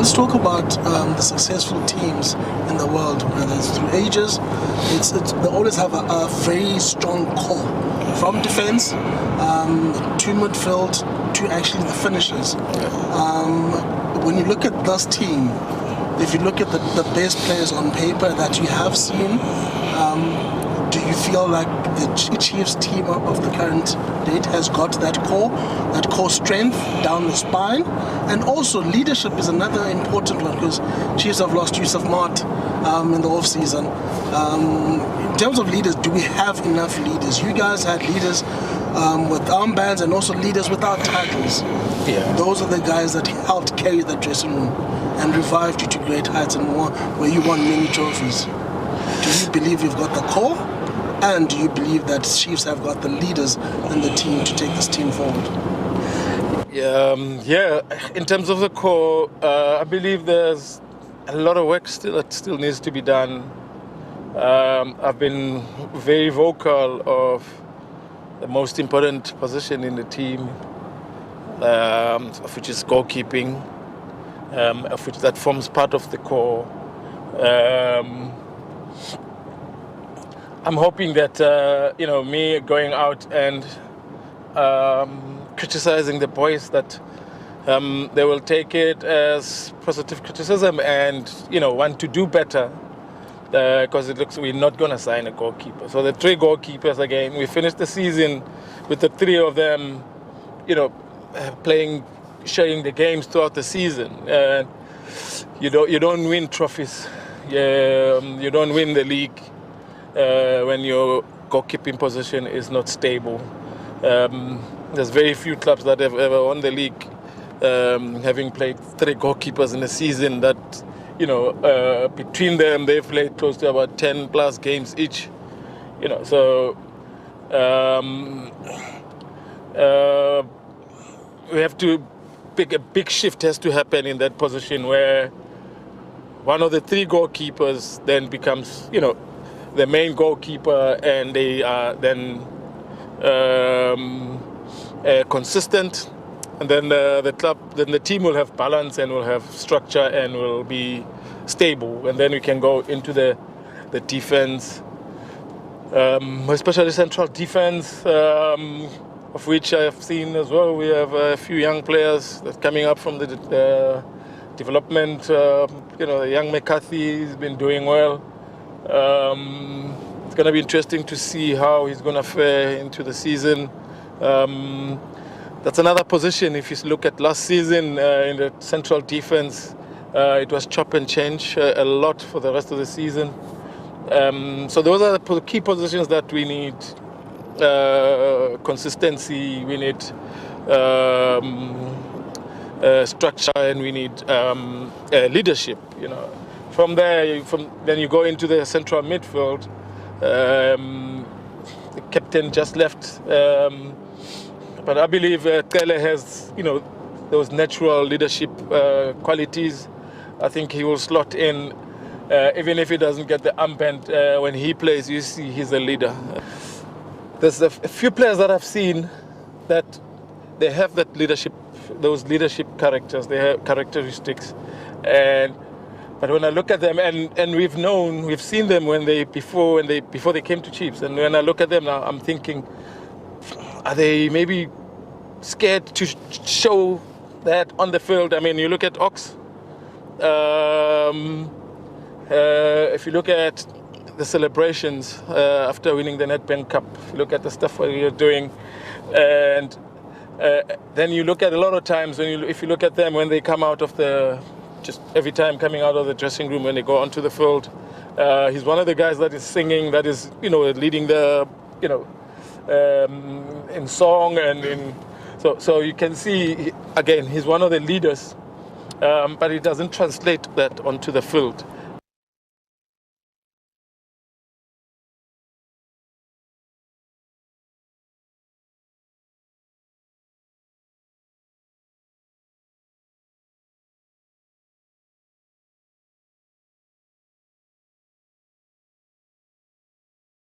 let's talk about the successful teams in the world, whether it's through ages. They always have a very strong core, from defense to midfield to actually the finishers. When you look at this team, if you look at the best players on paper that you have seen, do you feel like the Chiefs team of the current date has got that core strength down the spine? And also leadership is another important one, because Chiefs have lost Yusuf Mart in the off-season. In terms of leaders, do we have enough leaders? You guys had leaders with armbands and also leaders without titles. Yeah. Those are the guys that helped carry the dressing room and revived you to great heights and more, where you won many trophies. Do you believe you've got the core? And do you believe that Chiefs have got the leaders in the team to take this team forward? Yeah. In terms of the core, I believe there's a lot of work that still needs to be done. I've been very vocal of the most important position in the team, of which is goalkeeping, of which that forms part of the core. I'm hoping that me going out and criticizing the boys, that they will take it as positive criticism and want to do better, because it looks we're not going to sign a goalkeeper. So the 3 goalkeepers again, we finished the season with the 3 of them, sharing the games throughout the season. And you don't win trophies. You don't win the league when your goalkeeping position is not stable. There's very few clubs that have ever won the league having played 3 goalkeepers in a season that, between them they've played close to about 10 plus games each. So we have to a big shift has to happen in that position, where one of the 3 goalkeepers then becomes, the main goalkeeper, and they are then consistent, and then the team will have balance and will have structure and will be stable, and then we can go into the defense, especially central defense, of which I have seen as well. We have a few young players that coming up from the development. The young McCarthy has been doing well. It's going to be interesting to see how he's going to fare into the season. That's another position. If you look at last season in the central defense, it was chop and change a lot for the rest of the season. So those are the key positions that we need consistency, we need structure, and we need leadership. From there, then you go into the central midfield. The captain just left, but I believe Kele has those natural leadership qualities. I think he will slot in, even if he doesn't get the armband. When he plays, you see he's a leader. There's a few players that I've seen that they have that leadership, those leadership characters, they have characteristics, but when I look at them, and we've seen them before they came to Chiefs, and when I look at them now, I'm thinking, are they maybe scared to show that on the field? I mean, you look at Ox. If you look at the celebrations after winning the Nedbank Cup, if you look at the stuff that you're doing, and then you look at a lot of times if you look at them when they come out of just every time coming out of the dressing room, when they go onto the field, he's one of the guys that is singing, that is leading the in song and in so you can see again he's one of the leaders, but he doesn't translate that onto the field.